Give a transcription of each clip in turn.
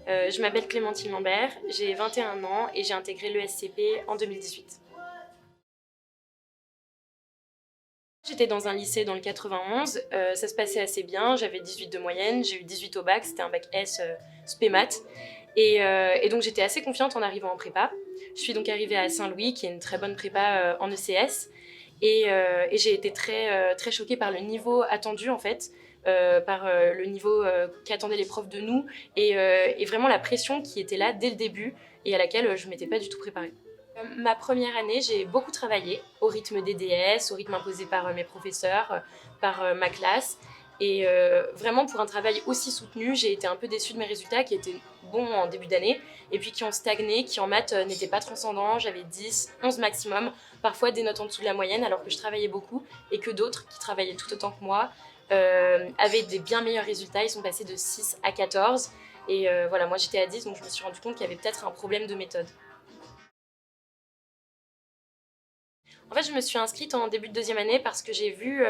Je m'appelle Clémentine Lambert, j'ai 21 ans et j'ai intégré l'ESCP en 2018. J'étais dans un lycée dans le 91, ça se passait assez bien, j'avais 18 de moyenne, j'ai eu 18 au bac, c'était un bac S spé maths. Et donc j'étais assez confiante en arrivant en prépa. Je suis donc arrivée à Saint-Louis, qui est une très bonne prépa en ECS. Et j'ai été très choquée par le niveau attendu en fait, par le niveau qu'attendaient les profs de nous et vraiment la pression qui était là dès le début et à laquelle je ne m'étais pas du tout préparée. Ma première année, j'ai beaucoup travaillé au rythme des DS, au rythme imposé par mes professeurs, par ma classe. Et vraiment, pour un travail aussi soutenu, j'ai été un peu déçue de mes résultats qui étaient bons en début d'année et puis qui ont stagné, qui en maths n'étaient pas transcendants. J'avais 10, 11 maximum, parfois des notes en dessous de la moyenne alors que je travaillais beaucoup et que d'autres qui travaillaient tout autant que moi avaient des bien meilleurs résultats. Ils sont passés de 6 à 14. Et voilà, moi j'étais à 10, donc je me suis rendu compte qu'il y avait peut-être un problème de méthode. En fait, je me suis inscrite en début de deuxième année parce que j'ai vu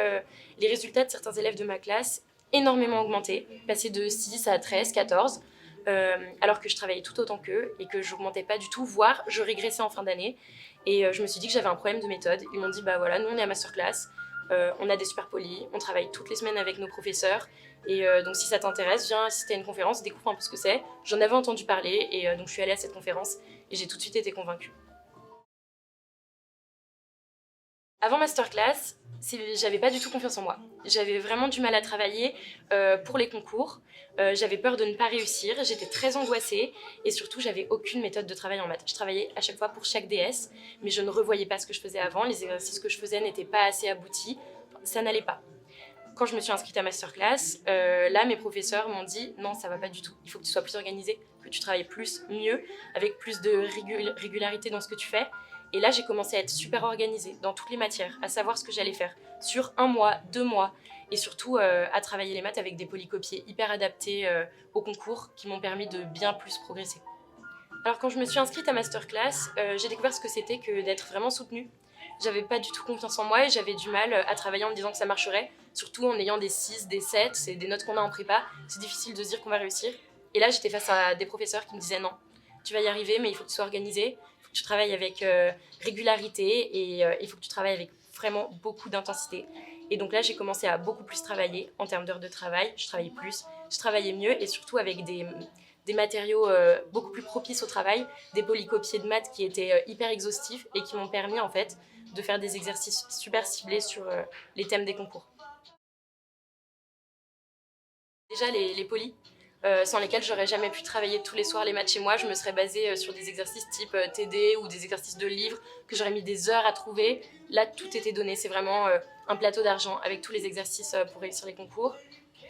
les résultats de certains élèves de ma classe énormément augmenter, passer de 6 à 13, 14, alors que je travaillais tout autant qu'eux et que je n'augmentais pas du tout, voire je régressais en fin d'année. Et je me suis dit que j'avais un problème de méthode. Ils m'ont dit, bah voilà, nous on est à masterclass, on a des super polis, on travaille toutes les semaines avec nos professeurs. Et donc si ça t'intéresse, viens assister à une conférence, découvre un peu ce que c'est. J'en avais entendu parler et donc je suis allée à cette conférence et j'ai tout de suite été convaincue. Avant masterclass, j'avais pas du tout confiance en moi. J'avais vraiment du mal à travailler pour les concours. J'avais peur de ne pas réussir. J'étais très angoissée et surtout, j'avais aucune méthode de travail en maths. Je travaillais à chaque fois pour chaque DS, mais je ne revoyais pas ce que je faisais avant. Les exercices que je faisais n'étaient pas assez aboutis. Ça n'allait pas. Quand je me suis inscrite à masterclass, là, mes professeurs m'ont dit non, ça va pas du tout. Il faut que tu sois plus organisée, que tu travailles plus, mieux, avec plus de régularité dans ce que tu fais. Et là, j'ai commencé à être super organisée dans toutes les matières, à savoir ce que j'allais faire sur un mois, 2 mois, et surtout à travailler les maths avec des polycopiés hyper adaptés au concours qui m'ont permis de bien plus progresser. Alors quand je me suis inscrite à masterclass, j'ai découvert ce que c'était que d'être vraiment soutenue. J'avais pas du tout confiance en moi et j'avais du mal à travailler en me disant que ça marcherait, surtout en ayant des 6, des 7, c'est des notes qu'on a en prépa, c'est difficile de se dire qu'on va réussir. Et là, j'étais face à des professeurs qui me disaient non, tu vas y arriver, mais il faut que tu sois organisé, il faut que tu travailles avec régularité et il faut que tu travailles avec vraiment beaucoup d'intensité. Et donc là, j'ai commencé à beaucoup plus travailler en termes d'heures de travail, je travaillais plus, je travaillais mieux et surtout avec des matériaux beaucoup plus propices au travail, des polycopiés de maths qui étaient hyper exhaustifs et qui m'ont permis en fait de faire des exercices super ciblés sur les thèmes des concours. Déjà les polis, sans lesquels j'aurais jamais pu travailler tous les soirs les maths chez moi, je me serais basée sur des exercices type TD ou des exercices de livres que j'aurais mis des heures à trouver. Là, tout était donné, c'est vraiment un plateau d'argent avec tous les exercices pour réussir les concours.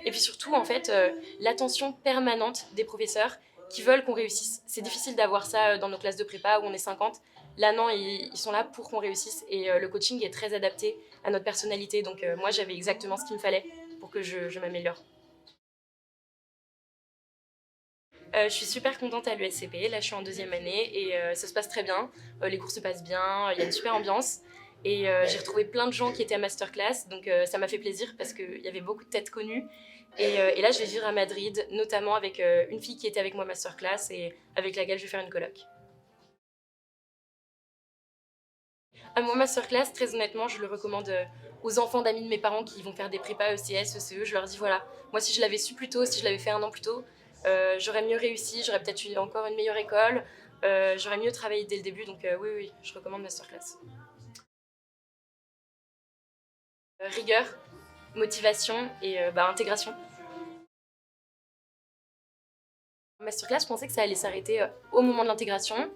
Et puis surtout, en fait, l'attention permanente des professeurs qui veulent qu'on réussisse. C'est difficile d'avoir ça dans nos classes de prépa où on est 50. Là, non, ils sont là pour qu'on réussisse et le coaching est très adapté à notre personnalité. Donc moi, j'avais exactement ce qu'il me fallait pour que je m'améliore. Je suis super contente à l'USCP, là je suis en deuxième année et ça se passe très bien, les cours se passent bien, il y a une super ambiance et j'ai retrouvé plein de gens qui étaient à masterclass donc ça m'a fait plaisir parce qu'il y avait beaucoup de têtes connues et là je vais vivre à Madrid notamment avec une fille qui était avec moi à masterclass et avec laquelle je vais faire une coloc. À mon masterclass, très honnêtement, je le recommande aux enfants d'amis de mes parents qui vont faire des prépas ECS, ECE. Je leur dis voilà, moi si je l'avais su plus tôt, si je l'avais fait un an plus tôt, j'aurais mieux réussi, j'aurais peut-être eu encore une meilleure école, j'aurais mieux travaillé dès le début. Donc oui, oui, je recommande masterclass. Rigueur, motivation et intégration. Masterclass, je pensais que ça allait s'arrêter au moment de l'intégration.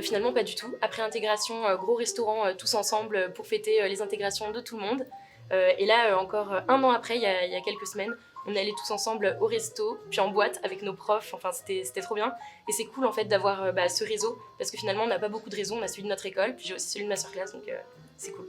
Finalement, pas du tout. Après intégration, gros restaurant tous ensemble pour fêter les intégrations de tout le monde. Et là, encore un an après, il y a quelques semaines, on est allés tous ensemble au resto, puis en boîte avec nos profs. Enfin, c'était trop bien. Et c'est cool en fait d'avoir ce réseau, parce que finalement, on n'a pas beaucoup de réseaux. On a celui de notre école, puis j'ai aussi celui de Masterclass, donc c'est cool.